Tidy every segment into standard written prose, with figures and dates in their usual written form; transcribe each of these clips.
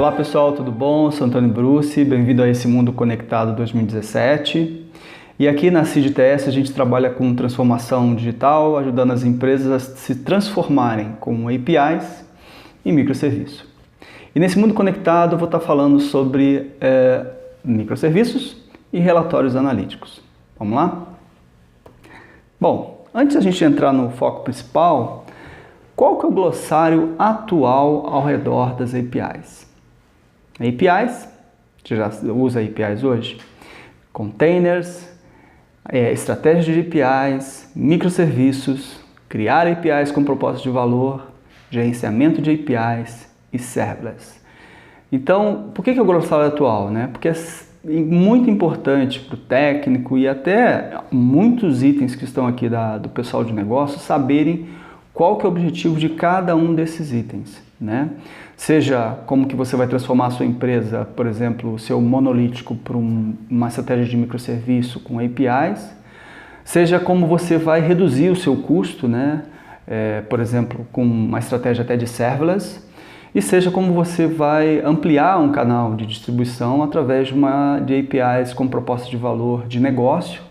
Olá pessoal, tudo bom? Sou Antônio Bruce, bem-vindo a esse Mundo Conectado 2017. E aqui na CIDTS a gente trabalha com transformação digital, ajudando as empresas a se transformarem com APIs e microserviços. E nesse Mundo Conectado eu vou estar falando sobre microserviços e relatórios analíticos. Vamos lá? Bom, antes da gente entrar no foco principal, qual que é o glossário atual ao redor das APIs? APIs, você já usa APIs hoje? Containers, estratégias de APIs, microserviços, criar APIs com propósito de valor, gerenciamento de APIs e serverless. Então, por que é o glossário atual? Porque é muito importante para o técnico e até muitos itens que estão aqui do pessoal de negócio saberem qual que é o objetivo de cada um desses itens, Seja como que você vai transformar a sua empresa, por exemplo, o seu monolítico para uma estratégia de microserviço com APIs, seja como você vai reduzir o seu custo, por exemplo, com uma estratégia até de serverless, e seja como você vai ampliar um canal de distribuição através de APIs com proposta de valor de negócio,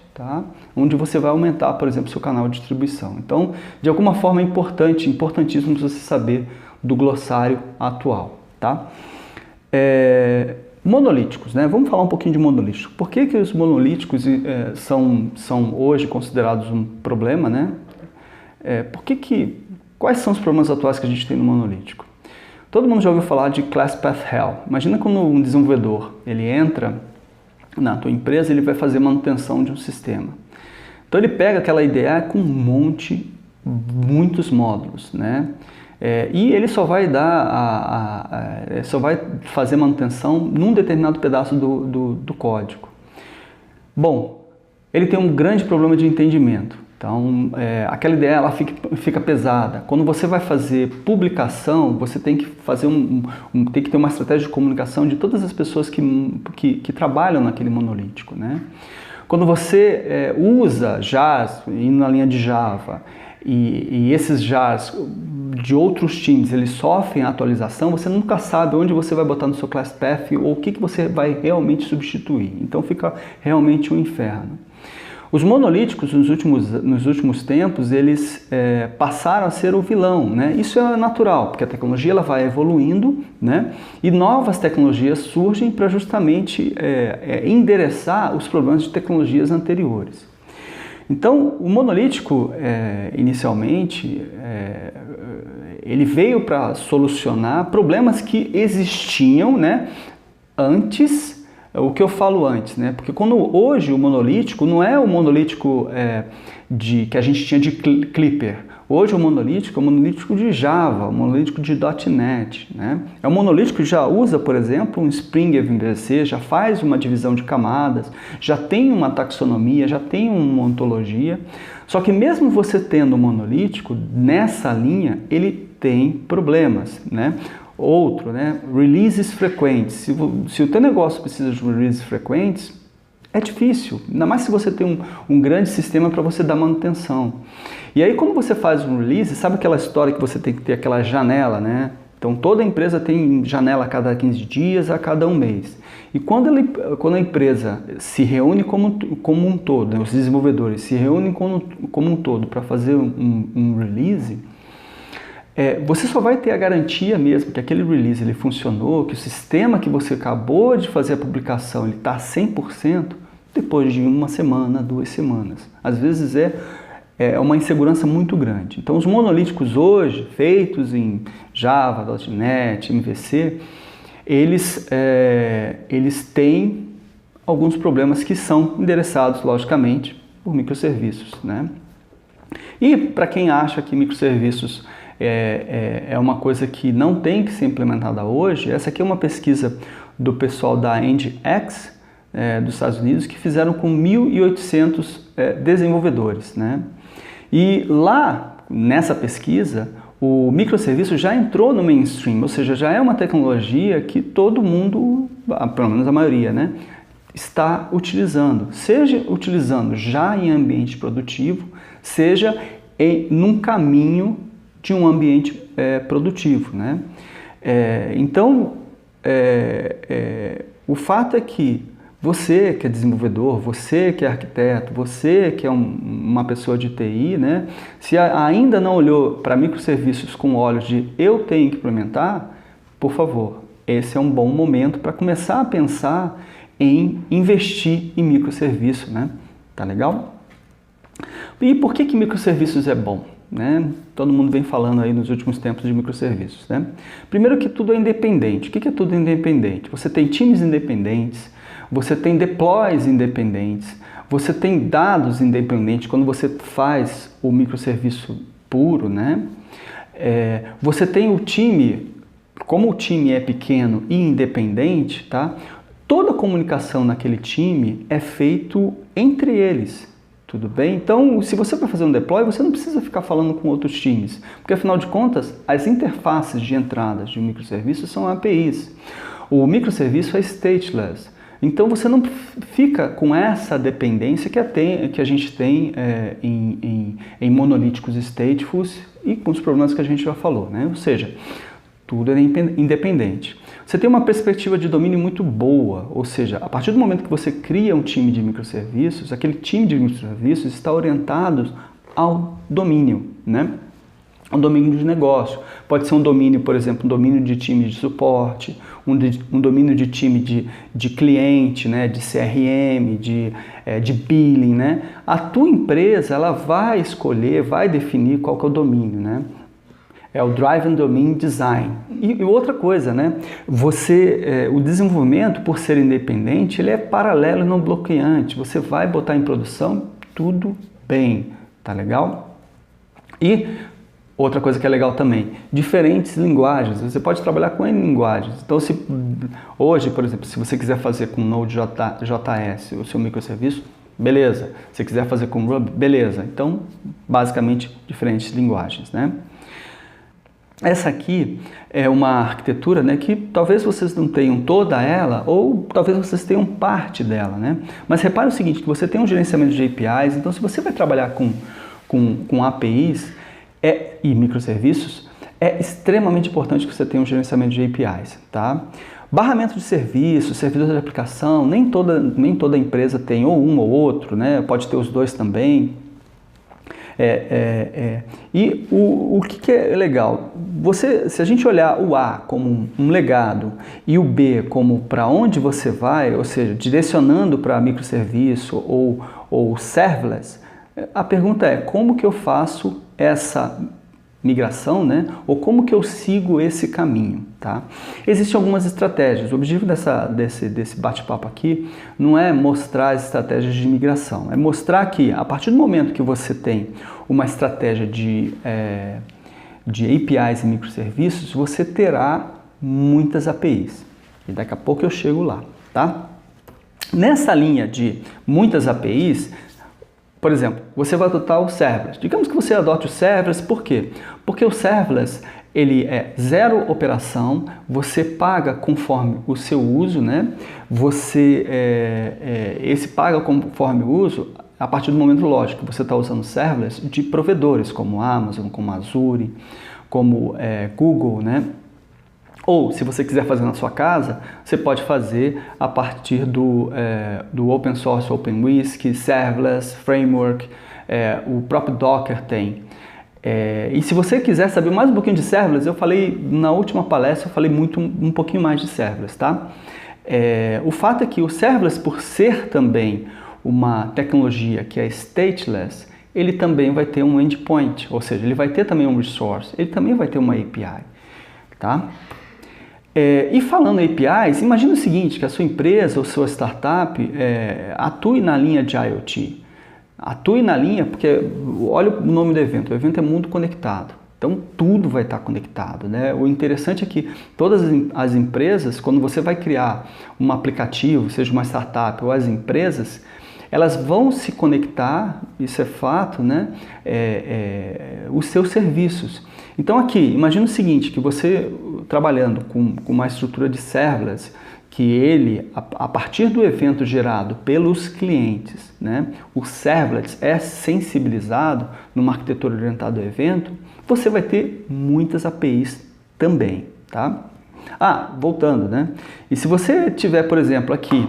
onde você vai aumentar, por exemplo, seu canal de distribuição. Então, de alguma forma é importantíssimo você saber do glossário atual. Monolíticos, vamos falar um pouquinho de monolíticos. Por que os monolíticos são hoje considerados um problema, Quais são os problemas atuais que a gente tem no monolítico? Todo mundo já ouviu falar de Class Path Hell. Imagina quando um desenvolvedor ele entra na tua empresa, ele vai fazer manutenção de um sistema. Então ele pega aquela IDE com muitos módulos, e ele só vai fazer manutenção num determinado pedaço do código. Bom, ele tem um grande problema de entendimento. Então, aquela ideia ela fica pesada. Quando você vai fazer publicação, você tem que fazer tem que ter uma estratégia de comunicação de todas as pessoas que trabalham naquele monolítico, Quando você usa jars, indo na linha de Java, e esses jars de outros times, eles sofrem a atualização, você nunca sabe onde você vai botar no seu class path ou o que você vai realmente substituir. Então fica realmente um inferno. Os monolíticos, nos últimos tempos, eles passaram a ser o vilão, Isso é natural, porque a tecnologia ela vai evoluindo, E novas tecnologias surgem para justamente endereçar os problemas de tecnologias anteriores. Então, o monolítico, inicialmente, ele veio para solucionar problemas que existiam, antes. O que eu falo antes, Porque hoje o monolítico não é o monolítico que a gente tinha de Clipper. Hoje o monolítico é o monolítico de Java, o monolítico de .NET, É um monolítico que já usa, por exemplo, um Spring MVC, já faz uma divisão de camadas, já tem uma taxonomia, já tem uma ontologia. Só que mesmo você tendo um monolítico, nessa linha, ele tem problemas, Outro, releases frequentes. Se o teu negócio precisa de releases frequentes, é difícil, ainda mais se você tem um grande sistema para você dar manutenção. E aí, como você faz um release, sabe aquela história que você tem que ter aquela janela, Então, toda empresa tem janela a cada 15 dias, a cada um mês. E quando a empresa se reúne como um todo, os desenvolvedores se reúnem como um todo para fazer um release, você só vai ter a garantia mesmo que aquele release ele funcionou, que o sistema que você acabou de fazer a publicação está 100% depois de uma semana, 2 semanas. Às vezes é uma insegurança muito grande. Então os monolíticos hoje, feitos em Java, .NET, MVC, eles têm alguns problemas que são endereçados, logicamente, por microserviços, E para quem acha que microserviços é uma coisa que não tem que ser implementada hoje, essa aqui é uma pesquisa do pessoal da EndX, dos Estados Unidos, que fizeram com 1.800 desenvolvedores, E lá, nessa pesquisa, o microserviço já entrou no mainstream, ou seja, já é uma tecnologia que todo mundo, pelo menos a maioria, está utilizando. Seja utilizando já em ambiente produtivo, seja num caminho de um ambiente produtivo, Então, o fato é que você que é desenvolvedor, você que é arquiteto, você que é uma pessoa de TI, né? Se ainda não olhou para microserviços com olhos de eu tenho que implementar, por favor, esse é um bom momento para começar a pensar em investir em microserviço, né? Tá legal? E por que microserviços é bom? Né? Todo mundo vem falando aí nos últimos tempos de microserviços, né? Primeiro que tudo é independente. O que é tudo independente? Você tem times independentes, você tem deploys independentes, você tem dados independentes quando você faz o microserviço puro, né? Você tem o time, como o time é pequeno e independente, tá? Toda a comunicação naquele time é feito entre eles. Tudo bem? Então, se você vai fazer um deploy, você não precisa ficar falando com outros times, porque afinal de contas, as interfaces de entradas de um microserviço são APIs. O microserviço é stateless. Então, você não fica com essa dependência que a gente tem em monolíticos stateful e com os problemas que a gente já falou, né? Ou seja, tudo é independente. Você tem uma perspectiva de domínio muito boa, ou seja, a partir do momento que você cria um time de microserviços, aquele time de microserviços está orientado ao domínio, né? Um domínio de negócio. Pode ser um domínio, por exemplo, um domínio de time de suporte, um domínio de time de cliente, né? De CRM, de billing, né? A tua empresa ela vai escolher, vai definir qual que é o domínio, né? É o Driven Domain Design. E outra coisa, né? O desenvolvimento, por ser independente, ele é paralelo e não bloqueante. Você vai botar em produção, tudo bem, tá legal? E outra coisa que é legal também, diferentes linguagens. Você pode trabalhar com N linguagens. Então, hoje, por exemplo, se você quiser fazer com Node.js o seu microserviço, beleza. Se quiser fazer com Ruby, beleza. Então, basicamente, diferentes linguagens, né? Essa aqui é uma arquitetura, né, que talvez vocês não tenham toda ela ou talvez vocês tenham parte dela, né? Mas repare o seguinte, que você tem um gerenciamento de APIs, então se você vai trabalhar com APIs e microserviços, é extremamente importante que você tenha um gerenciamento de APIs, tá? Barramento de serviços, servidor de aplicação, nem toda empresa tem ou um ou outro, né? Pode ter os dois também. E o que é legal? Se a gente olhar o A como um legado e o B como para onde você vai, ou seja, direcionando para microserviço ou serverless, a pergunta é como que eu faço essa migração, né? Ou como que eu sigo esse caminho, tá? Existem algumas estratégias. O objetivo desse bate-papo aqui não é mostrar as estratégias de migração, é mostrar que a partir do momento que você tem uma estratégia de APIs e microserviços, você terá muitas APIs. E daqui a pouco eu chego lá, tá? Nessa linha de muitas APIs, por exemplo, você vai adotar o serverless. Digamos que você adote o serverless, por quê? Porque o serverless, ele é zero operação, você paga conforme o seu uso, né? Esse paga conforme o uso a partir do momento, lógico, que você está usando serverless de provedores, como Amazon, como Azure, como Google, né? Ou, se você quiser fazer na sua casa, você pode fazer a partir do open source, OpenWhisk, Serverless, Framework, o próprio Docker tem. E se você quiser saber mais um pouquinho de Serverless, eu falei, na última palestra, eu falei um pouquinho mais de Serverless, tá? O fato é que o Serverless, por ser também uma tecnologia que é stateless, ele também vai ter um endpoint, ou seja, ele vai ter também um resource, ele também vai ter uma API, tá? E falando em APIs, imagine o seguinte, que a sua empresa ou sua startup atue na linha de IoT. Atue na linha, porque olha o nome do evento, o evento é Mundo Conectado. Então tudo vai estar conectado, né? O interessante é que todas as empresas, quando você vai criar um aplicativo, seja uma startup ou as empresas, elas vão se conectar, isso é fato, né? Os seus serviços. Então aqui, imagina o seguinte, que você trabalhando com uma estrutura de serverless, que ele, a partir do evento gerado pelos clientes, né, o serverless é sensibilizado numa arquitetura orientada ao evento, você vai ter muitas APIs também, tá? Ah, voltando, né? E se você tiver, por exemplo, aqui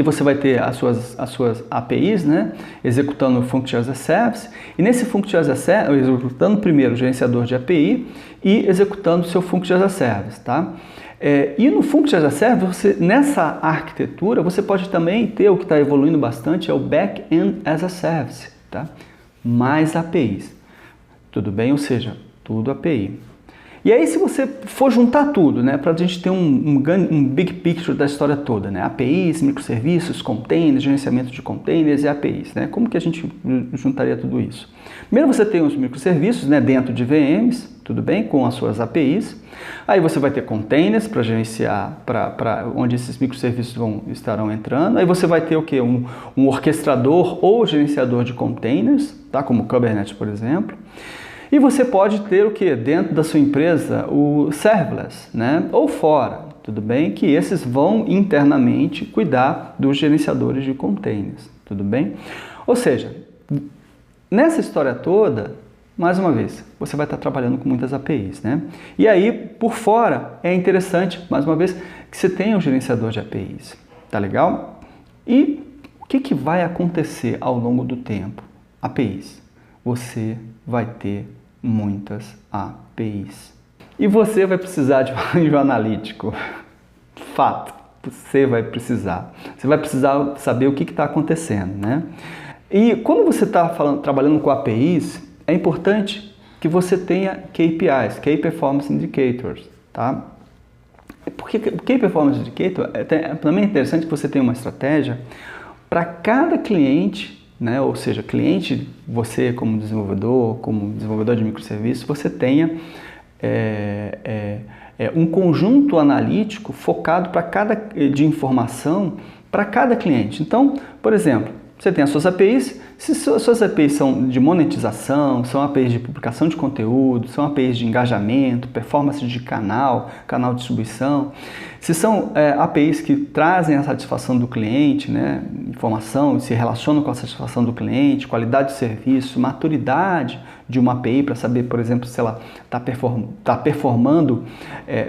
você vai ter as suas APIs, né? Executando o Function as a Service, e nesse Function as a Service, executando primeiro o gerenciador de API e executando o seu Function as a Service, tá? E no Function as a Service, nessa arquitetura, você pode também ter o que está evoluindo bastante, é o Back-end as a Service, tá? Mais APIs, tudo bem? Ou seja, tudo API. E aí, se você for juntar tudo, né, para a gente ter um big picture da história toda, né, APIs, microserviços, containers, gerenciamento de containers e APIs, né, como que a gente juntaria tudo isso? Primeiro você tem os microserviços, né, dentro de VMs, tudo bem, com as suas APIs. Aí você vai ter containers para gerenciar, para onde esses microserviços estarão entrando. Aí você vai ter o quê? Um orquestrador ou gerenciador de containers, tá, como o Kubernetes, por exemplo. E você pode ter o que? Dentro da sua empresa, o serverless, né? Ou fora, tudo bem? Que esses vão internamente cuidar dos gerenciadores de containers, tudo bem? Ou seja, nessa história toda, mais uma vez, você vai estar trabalhando com muitas APIs, né? E aí, por fora, é interessante, mais uma vez, que você tenha um gerenciador de APIs, tá legal? E o que vai acontecer ao longo do tempo? APIs. Você vai ter muitas APIs. E você vai precisar de um analítico. Fato, você vai precisar. Você vai precisar saber o que está acontecendo, né? E quando você está trabalhando com APIs, é importante que você tenha KPIs, Key Performance Indicators, tá? Porque o Key Performance Indicator também é interessante que você tenha uma estratégia para cada cliente, né? Ou seja, cliente, você como desenvolvedor de microserviços, você tenha um conjunto analítico focado de informação para cada cliente. Então, por exemplo, você tem as suas APIs, se suas APIs são de monetização, são APIs de publicação de conteúdo, são APIs de engajamento, performance de canal de distribuição, se são APIs que trazem a satisfação do cliente, né, informação, se relacionam com a satisfação do cliente, qualidade de serviço, maturidade de uma API para saber, por exemplo, se ela está performando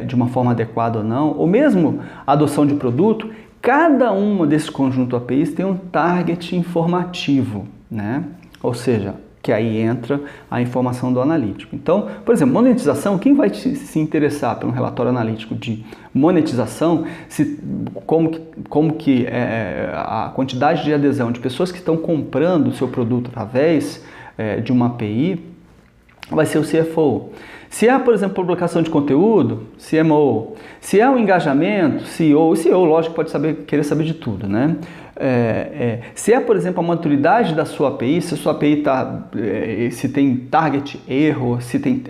de uma forma adequada ou não, ou mesmo a adoção de produto. Cada uma desse conjunto APIs tem um target informativo, né? Ou seja, que aí entra a informação do analítico. Então, por exemplo, monetização, quem vai se interessar por um relatório analítico de monetização, como que a quantidade de adesão de pessoas que estão comprando o seu produto através de uma API, vai ser o CFO. Se é, por exemplo, publicação de conteúdo, CMO. Se é o engajamento, CEO. O CEO, lógico, pode querer saber de tudo, né? Se é, por exemplo, a maturidade da sua API, se a sua API se tem target erro, se tem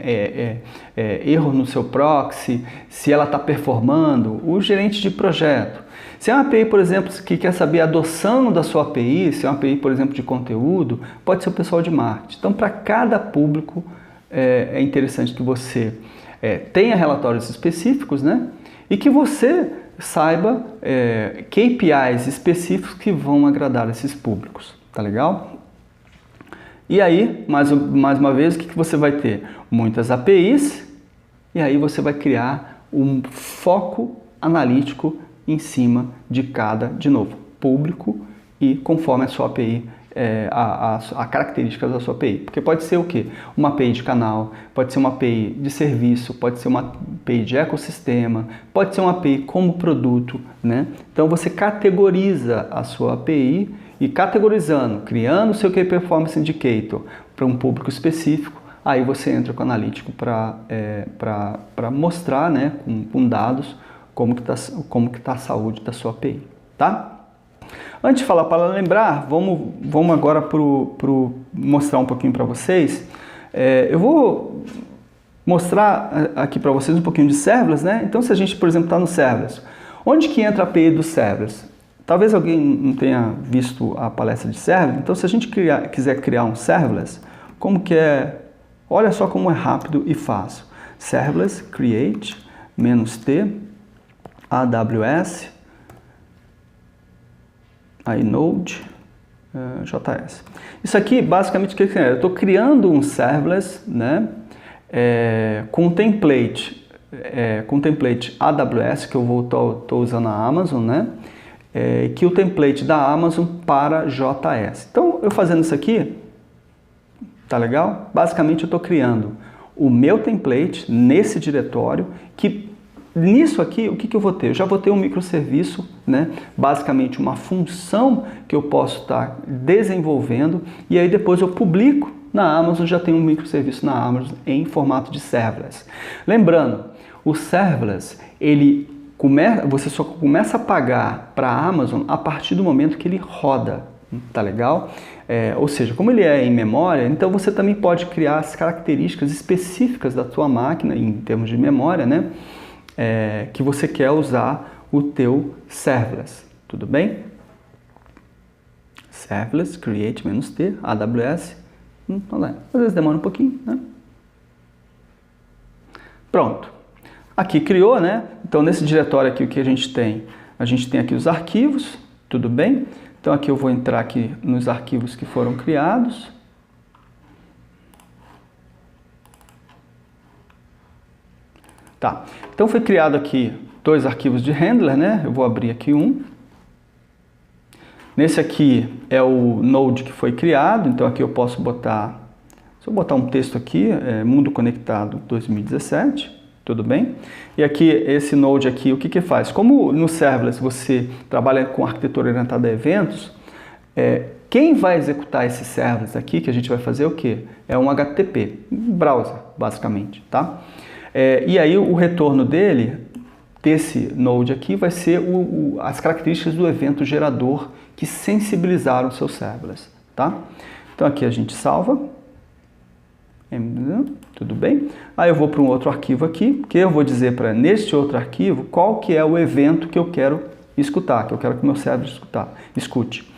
erro no seu proxy, se ela está performando, o gerente de projeto. Se é uma API, por exemplo, que quer saber a adoção da sua API, se é uma API, por exemplo, de conteúdo, pode ser o pessoal de marketing. Então, para cada público, é interessante que você tenha relatórios específicos, né? E que você saiba KPIs específicos que vão agradar esses públicos, tá legal? E aí, mais uma vez, o que você vai ter? Muitas APIs, e aí você vai criar um foco analítico em cima de cada, de novo, público e conforme a sua API, a características da sua API. Porque pode ser o quê? Uma API de canal, pode ser uma API de serviço, pode ser uma API de ecossistema, pode ser uma API como produto, né? Então você categoriza a sua API e categorizando, criando o seu Key Performance Indicator para um público específico, aí você entra com o analítico para mostrar, né, com dados como que tá a saúde da sua API, tá? Antes de falar, para lembrar, vamos agora mostrar um pouquinho para vocês. Eu vou mostrar aqui para vocês um pouquinho de serverless, né? Então, se a gente, por exemplo, está no serverless, onde que entra a API do serverless? Talvez alguém não tenha visto a palestra de serverless, então se a gente quiser criar um serverless, como que é? Olha só como é rápido e fácil. Serverless create -t AWS inode JS. Isso aqui basicamente o que é? Eu estou criando um serverless, né, com um template com o template AWS, que eu estou usando a Amazon, né? Que o template da Amazon para JS. Então, eu fazendo isso aqui, tá legal? Basicamente, eu estou criando o meu template nesse diretório, que nisso aqui, o que eu vou ter? Eu já vou ter um microserviço, né? Basicamente uma função que eu posso estar desenvolvendo, e aí depois eu publico na Amazon, já tem um microserviço na Amazon em formato de serverless. Lembrando, o serverless, você só começa a pagar para a Amazon a partir do momento que ele roda, tá legal? Ou seja, como ele é em memória, então você também pode criar as características específicas da tua máquina, em termos de memória, né? Que você quer usar o teu serverless, tudo bem? Serverless, create -t, AWS, às vezes demora um pouquinho, né? Pronto. Aqui criou, né? Então nesse diretório aqui o que a gente tem? A gente tem aqui os arquivos, tudo bem? Então aqui eu vou entrar aqui nos arquivos que foram criados. Tá, então foi criado aqui 2 arquivos de handler, né? Eu vou abrir aqui um. Nesse aqui é o Node que foi criado, então aqui eu posso botar, se eu botar um texto aqui, Mundo Conectado 2017, tudo bem? E aqui, esse Node aqui, o que que faz? Como no serverless você trabalha com arquitetura orientada a eventos, quem vai executar esse serverless aqui, que a gente vai fazer o quê? É um HTTP, um browser, basicamente, tá? E aí o retorno desse Node aqui, vai ser as características do evento gerador que sensibilizaram o seu serverless, tá? Então aqui a gente salva, tudo bem? Aí eu vou para um outro arquivo aqui, que eu vou dizer para neste outro arquivo qual que é o evento que eu quero escutar, que eu quero que o meu server escute.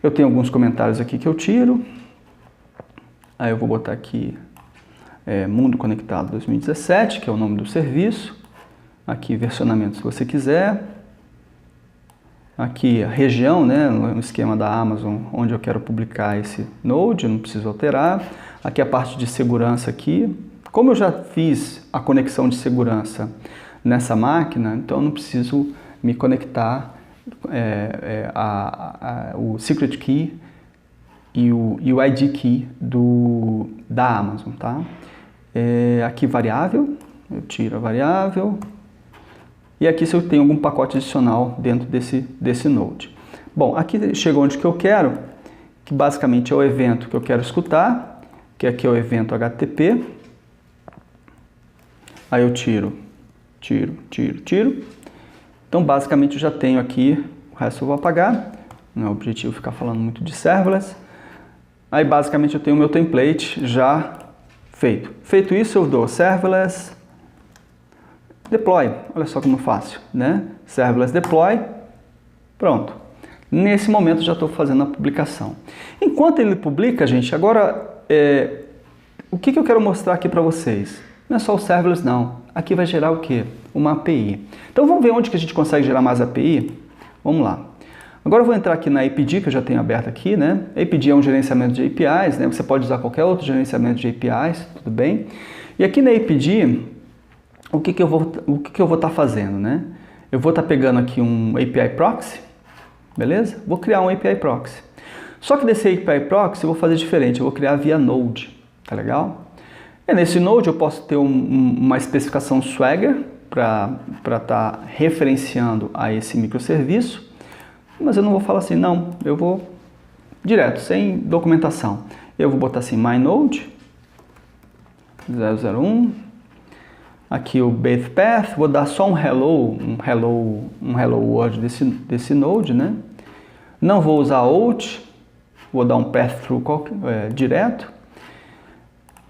Eu tenho alguns comentários aqui que eu tiro, aí eu vou botar aqui Mundo Conectado 2017, que é o nome do serviço. Aqui versionamento se você quiser. Aqui a região, né, no esquema da Amazon, onde eu quero publicar esse Node, eu não preciso alterar. Aqui a parte de segurança aqui. Como eu já fiz a conexão de segurança nessa máquina, então eu não preciso me conectar o Secret Key e o ID Key da Amazon, tá? Aqui variável, eu tiro a variável. E aqui se eu tenho algum pacote adicional dentro desse Node. Bom, aqui chegou onde que eu quero, que basicamente é o evento que eu quero escutar, que aqui é o evento HTTP. Aí eu tiro. Então basicamente eu já tenho aqui, o resto eu vou apagar, não é o objetivo ficar falando muito de serverless. Aí basicamente eu tenho o meu template já feito. Feito isso eu dou serverless deploy, olha só como fácil, né? Serverless deploy, pronto. Nesse momento já estou fazendo a publicação. Enquanto ele publica, gente, agora o que eu quero mostrar aqui para vocês? Não é só o serverless não, aqui vai gerar o quê? Uma API. Então vamos ver onde que a gente consegue gerar mais API? Vamos lá. Agora eu vou entrar aqui na APD, que eu já tenho aberto aqui, né? APD é um gerenciamento de APIs, né? Você pode usar qualquer outro gerenciamento de APIs, tudo bem? E aqui na APD, o que eu vou estar fazendo, né? Eu vou estar pegando aqui um API Proxy, beleza? Vou criar um API Proxy. Só que desse API Proxy eu vou fazer diferente, eu vou criar via Node, tá legal? E nesse Node eu posso ter uma especificação Swagger para estar referenciando a esse microserviço, mas eu não vou falar assim, não, eu vou direto, sem documentação. Eu vou botar assim, mynode 001, aqui o base path, vou dar só um hello world desse node, né? Não vou usar out, vou dar um path through direto.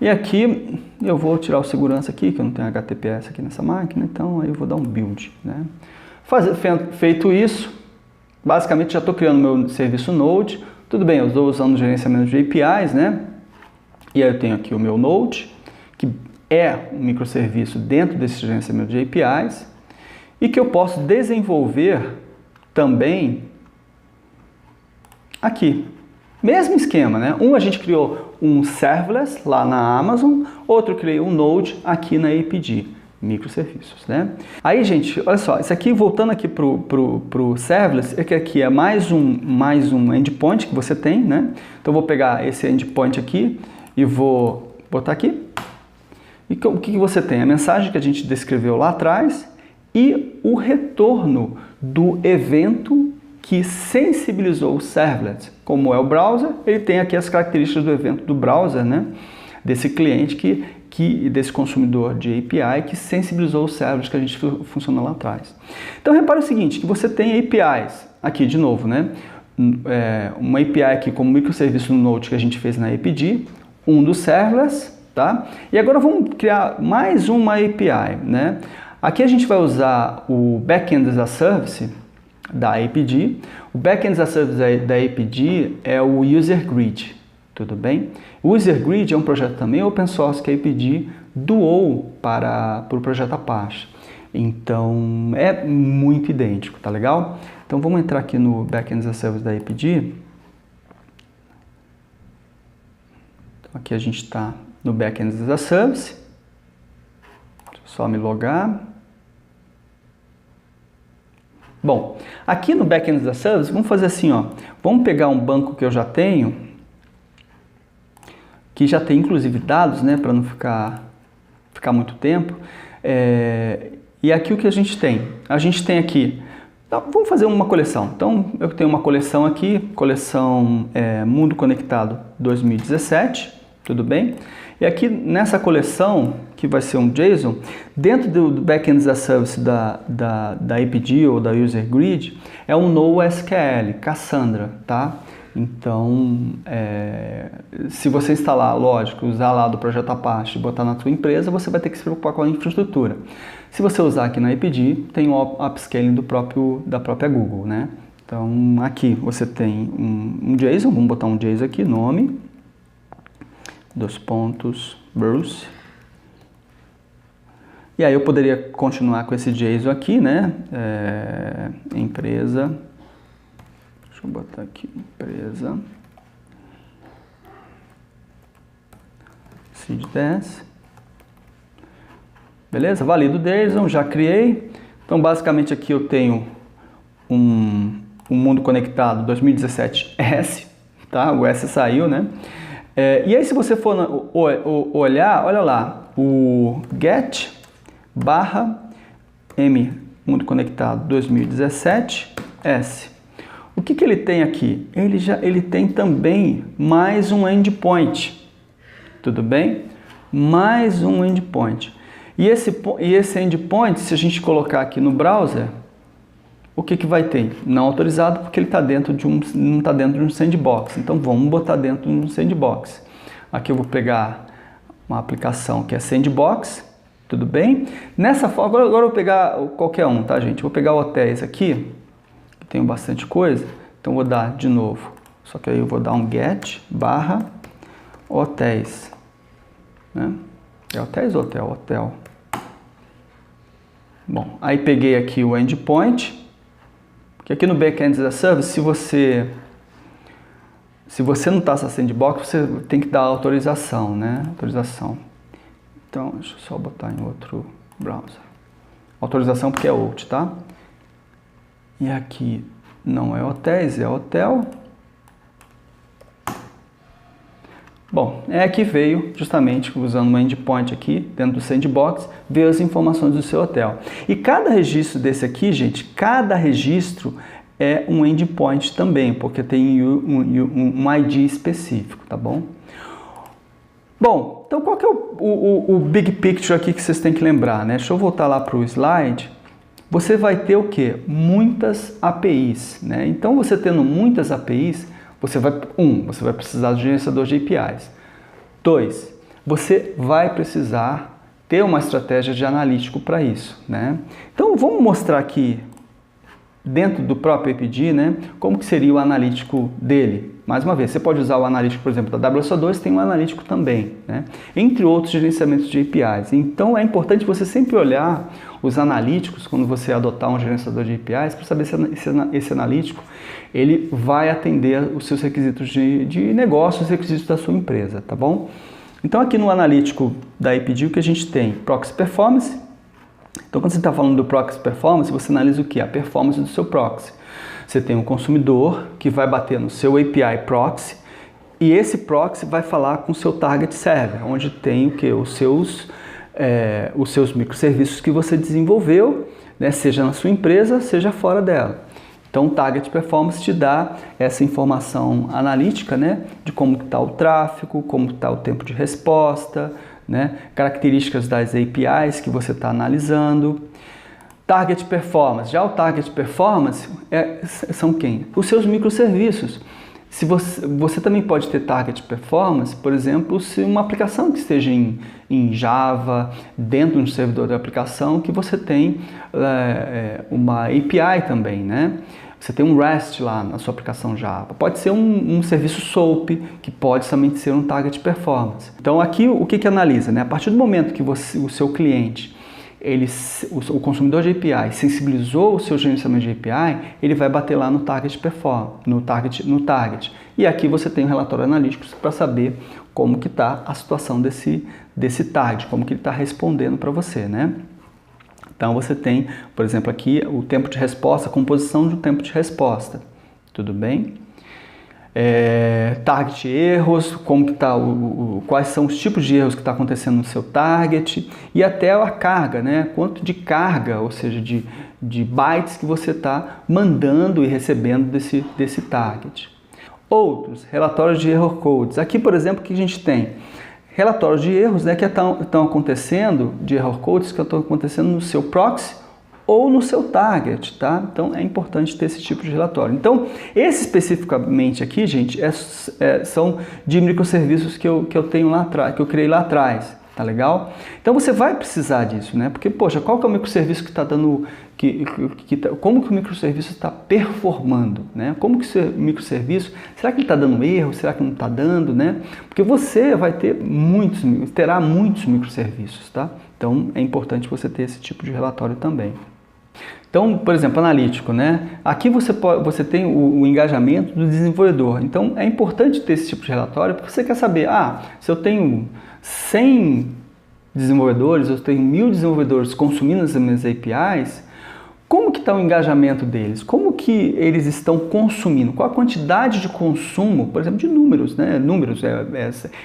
E aqui eu vou tirar o segurança aqui, que eu não tenho HTTPS aqui nessa máquina, então aí eu vou dar um build, né? Feito isso, basicamente já estou criando meu serviço Node. Tudo bem, eu estou usando o gerenciamento de APIs, né? E aí eu tenho aqui o meu Node, que é um microserviço dentro desse gerenciamento de APIs, e que eu posso desenvolver também aqui. Mesmo esquema, né? A gente criou um serverless lá na Amazon, outro criei um Node aqui na APD. microserviços, né? Aí, gente, olha só, isso aqui, voltando aqui pro serverless, é que aqui é mais um endpoint que você tem, né? Então, eu vou pegar esse endpoint aqui e vou botar aqui. E o que você tem? A mensagem que a gente descreveu lá atrás e o retorno do evento que sensibilizou o servlet. Como é o browser, ele tem aqui as características do evento do browser, né? Desse cliente desse consumidor de API que sensibilizou o servlet que a gente funcionou lá atrás. Então, repare o seguinte, que você tem APIs, aqui de novo, né? Uma API aqui como microserviço no Node que a gente fez na APD, um do serverless, tá? E agora vamos criar mais uma API, né? Aqui a gente vai usar o Backend as a Service da APD. O Backend as a Service da APD é o User Grid, tudo bem? O User Grid é um projeto também open source que a APD doou para o projeto Apache. Então, é muito idêntico, tá legal? Então, vamos entrar aqui no Backend as a Service da APD. Então, aqui a gente está no Backend as a Service. Deixa eu só me logar. Bom, aqui no Backend as a Service, vamos fazer assim, ó. Vamos pegar um banco que eu já tenho, que já tem inclusive dados, né, para não ficar muito tempo. E aqui o que a gente tem? A gente tem aqui, então, vamos fazer uma coleção. Então, eu tenho uma coleção aqui, coleção Mundo Conectado 2017, tudo bem? E aqui nessa coleção, que vai ser um JSON, dentro do Backend as a Service da APD ou da User Grid, é um NoSQL, Cassandra, tá? Então, se você instalar, lógico, usar lá do projeto Apache e botar na sua empresa, você vai ter que se preocupar com a infraestrutura. Se você usar aqui na APD, tem o upscaling da própria Google, né? Então, aqui você tem um JSON, vamos botar um JSON aqui, nome, Bruce. E aí eu poderia continuar com esse JSON aqui, né? Empresa. Deixa eu botar aqui, empresa. Seed10. Beleza? Valido o JSON, já criei. Então, basicamente aqui eu tenho um Mundo Conectado 2017 S, tá? O S saiu, né? E aí, se você for olhar, olha lá, o get /m Mundo Conectado 2017 S. O que ele tem aqui? Ele tem também mais um endpoint, tudo bem? Mais um endpoint. E esse endpoint, se a gente colocar aqui no browser, o que vai ter? Não autorizado, porque ele não está dentro de um sandbox. Então, vamos botar dentro de um sandbox. Aqui eu vou pegar uma aplicação que é sandbox, tudo bem? Nessa forma, agora eu vou pegar qualquer um, tá, gente? Vou pegar hotéis aqui, que tem bastante coisa. Então, vou dar de novo. Só que aí eu vou dar um get /hotéis. Né? É hotéis ou hotel? Hotel. Bom, aí peguei aqui o endpoint. Que aqui no Backend as a Service, se você não está nessa sandbox, você tem que dar autorização, né? Autorização. Então, deixa eu só botar em outro browser. Autorização porque é out, tá? E aqui não é hotéis, é hotel. Bom, aqui veio justamente usando um endpoint aqui dentro do sandbox, veio as informações do seu hotel. E cada registro desse aqui, gente, cada registro é um endpoint também, porque tem um ID específico, tá bom? Bom, então qual que é o big picture aqui que vocês têm que lembrar, né? Deixa eu voltar lá para o slide. Você vai ter o quê? Muitas APIs, né? Então, você tendo muitas APIs, você vai precisar do gerenciador de APIs. 2, você vai precisar ter uma estratégia de analítico para isso, né? Então, vamos mostrar aqui, dentro do próprio APD, né, como que seria o analítico dele. Mais uma vez, você pode usar o analítico, por exemplo, da WSO2, tem um analítico também, né? Entre outros gerenciamentos de APIs. Então, é importante você sempre olhar os analíticos, quando você adotar um gerenciador de APIs, para saber se esse analítico ele vai atender os seus requisitos de negócio, os requisitos da sua empresa, tá bom? Então, aqui no analítico da APD, o que a gente tem? Proxy Performance, Então, quando você está falando do Proxy Performance, você analisa o que? A performance do seu proxy. Você tem um consumidor que vai bater no seu API Proxy e esse proxy vai falar com o seu Target Server, onde tem o que? Os seus microserviços que você desenvolveu, né? Seja na sua empresa, seja fora dela. Então, o Target Performance te dá essa informação analítica, né? De como está o tráfego, como está o tempo de resposta, né? Características das APIs que você está analisando. Target Performance. Já o Target Performance são quem? Os seus microserviços. Se você também pode ter Target Performance, por exemplo, se uma aplicação que esteja em Java, dentro de um servidor de aplicação, que você tem uma API também, né? Você tem um REST lá na sua aplicação Java. Pode ser um serviço SOAP, que pode também ser um Target Performance. Então aqui o que analisa, né? A partir do momento que o seu cliente, o consumidor de API sensibilizou o seu gerenciamento de API, ele vai bater lá no Target Performance, no Target. E aqui você tem um relatório analítico para saber como que está a situação desse target, como que ele está respondendo para você, né? Então você tem, por exemplo, aqui o tempo de resposta, a composição do tempo de resposta. Tudo bem? Target erros, como que tá quais são os tipos de erros que está acontecendo no seu target e até a carga, né? Quanto de carga, ou seja, de bytes que você está mandando e recebendo desse target. Outros, relatórios de error codes. Aqui, por exemplo, que a gente tem relatórios de erros, né, que estão acontecendo, de error codes que estão acontecendo no seu proxy ou no seu target, tá? Então é importante ter esse tipo de relatório. Então, esse especificamente aqui, gente, são de microserviços que eu tenho lá atrás, que eu criei lá atrás, tá legal? Então você vai precisar disso, né? Porque, poxa, qual que é o microserviço que está dando, como que o microserviço está performando, né? Como que esse microserviço, será que ele está dando erro, será que não está dando, né? Porque você terá muitos microserviços, tá? Então é importante você ter esse tipo de relatório também. Então, por exemplo, analítico, né? Aqui você tem o engajamento do desenvolvedor. Então, é importante ter esse tipo de relatório porque você quer saber, se eu tenho 100 desenvolvedores, eu tenho 1000 desenvolvedores consumindo as minhas APIs, como que está o engajamento deles? Como que eles estão consumindo? Qual a quantidade de consumo, por exemplo, de números, né?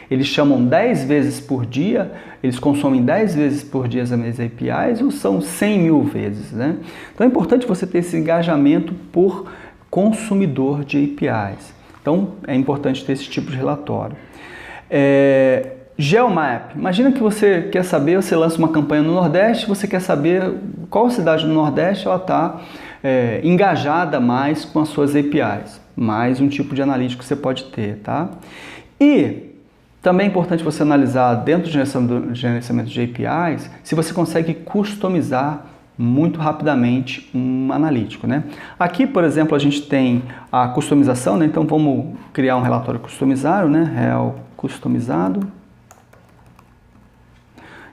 Eles chamam 10 vezes por dia, eles consomem 10 vezes por dia as minhas APIs ou são 100 mil vezes, né? Então é importante você ter esse engajamento por consumidor de APIs. Então é importante ter esse tipo de relatório. Geomap. Imagina que você quer saber, você lança uma campanha no Nordeste, você quer saber qual cidade do Nordeste ela está engajada mais com as suas APIs. Mais um tipo de analítico que você pode ter, tá? E também é importante você analisar dentro do gerenciamento de APIs se você consegue customizar muito rapidamente um analítico, né? Aqui, por exemplo, a gente tem a customização, né? Então vamos criar um relatório customizado, né? Real customizado.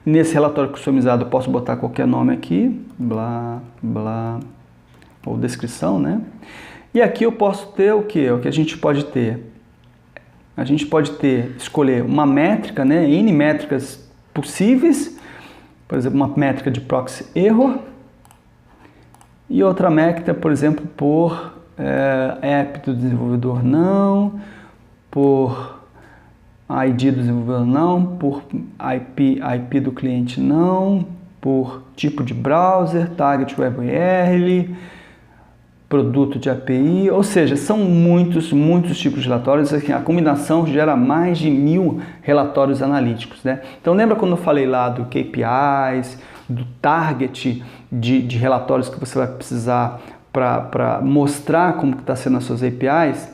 Nesse relatório customizado eu posso botar qualquer nome aqui, blá, blá, ou descrição, né? E aqui eu posso ter o que? O que a gente pode ter? A gente pode escolher uma métrica, né? N métricas possíveis, por exemplo, uma métrica de proxy error e outra métrica, por exemplo, por app do desenvolvedor não, por ID do desenvolvedor não, por IP do cliente não, por tipo de browser, target web URL, produto de API, ou seja, são muitos tipos de relatórios. A combinação gera mais de 1000 relatórios analíticos, né? Então lembra quando eu falei lá do KPIs, do target de relatórios que você vai precisar para mostrar como está sendo as suas APIs?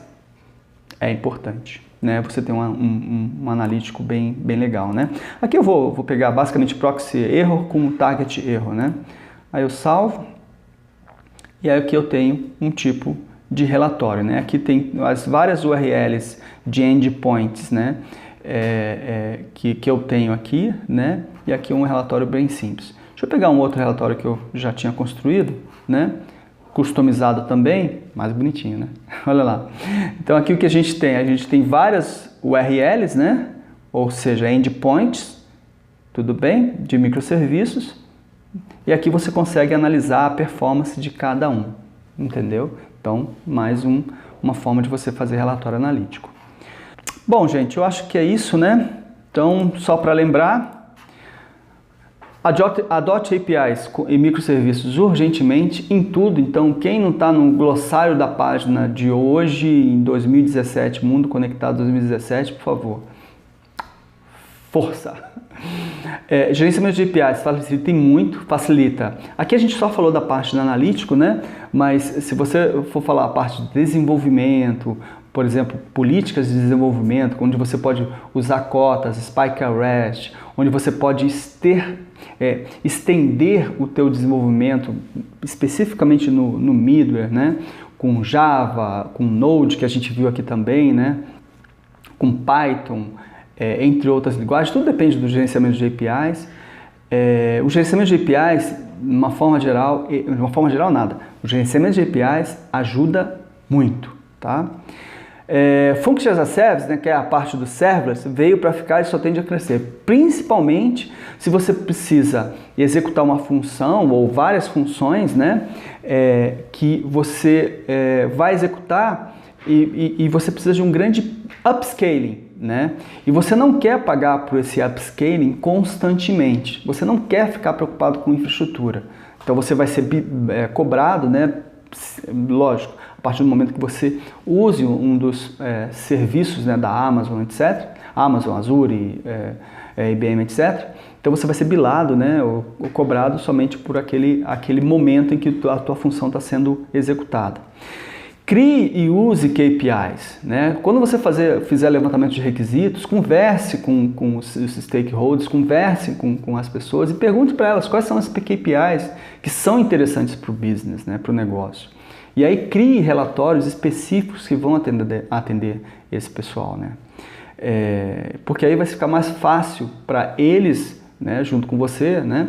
É importante, né? Você tem um analítico bem legal, né? Aqui eu vou pegar basicamente proxy error com target error, né? Aí eu salvo e aí aqui eu tenho um tipo de relatório, né? Aqui tem as várias URLs de endpoints, né? Que eu tenho aqui, né? E aqui um relatório bem simples. Deixa eu pegar um outro relatório que eu já tinha construído, né? Customizado também, mais bonitinho, né? Olha lá. Então aqui o que a gente tem? A gente tem várias URLs, né? Ou seja, endpoints, tudo bem? De microserviços. E aqui você consegue analisar a performance de cada um, entendeu? Então, mais uma forma de você fazer relatório analítico. Bom, gente, eu acho que é isso, né? Então, só para lembrar, adote APIs e microserviços urgentemente em tudo. Então, quem não está no glossário da página de hoje, em 2017, Mundo Conectado 2017, por favor, força! Gerenciamento de APIs facilita muito, facilita. Aqui a gente só falou da parte do analítico, né? Mas se você for falar a parte de desenvolvimento, por exemplo, políticas de desenvolvimento, onde você pode usar cotas, spike arrest, onde você pode estender o teu desenvolvimento, especificamente no middleware, né? Com Java, com Node, que a gente viu aqui também, né? Com Python, entre outras linguagens, tudo depende do gerenciamento de APIs. O gerenciamento de APIs, de uma forma geral nada. O gerenciamento de APIs ajuda muito, tá? Functions as a Service, né, que é a parte do serverless, veio para ficar e só tende a crescer. Principalmente se você precisa executar uma função ou várias funções, né, que você vai executar e você precisa de um grande upscaling, né? E você não quer pagar por esse upscaling constantemente. Você não quer ficar preocupado com infraestrutura. Então você vai ser cobrado, né? Lógico, a partir do momento que você use um dos serviços, né, da Amazon, etc. Amazon, Azure, IBM, etc. Então você vai ser bilado, né, ou cobrado somente por aquele momento em que a tua função está sendo executada. Crie e use KPIs, né? Quando você fizer levantamento de requisitos, converse com os stakeholders, converse com as pessoas e pergunte para elas quais são as KPIs que são interessantes para o business, né, para o negócio. E aí crie relatórios específicos que vão atender esse pessoal, né? Porque aí vai ficar mais fácil para eles, né, junto com você, né,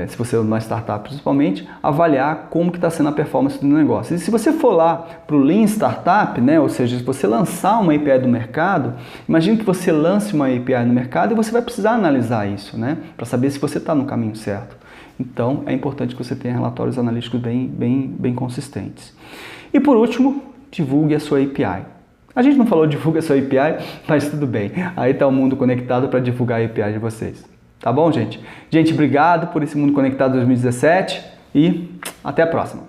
se você é uma startup principalmente, avaliar como que está sendo a performance do negócio. E se você for lá para o Lean Startup, né, ou seja, se você lançar uma API do mercado, imagine que você lance uma API no mercado e você vai precisar analisar isso, né, para saber se você está no caminho certo. Então, é importante que você tenha relatórios analíticos bem consistentes. E por último, divulgue a sua API. A gente não falou divulgue a sua API, mas tudo bem. Aí está o Mundo Conectado para divulgar a API de vocês. Tá bom, gente? Gente, obrigado por esse Mundo Conectado 2017 e até a próxima.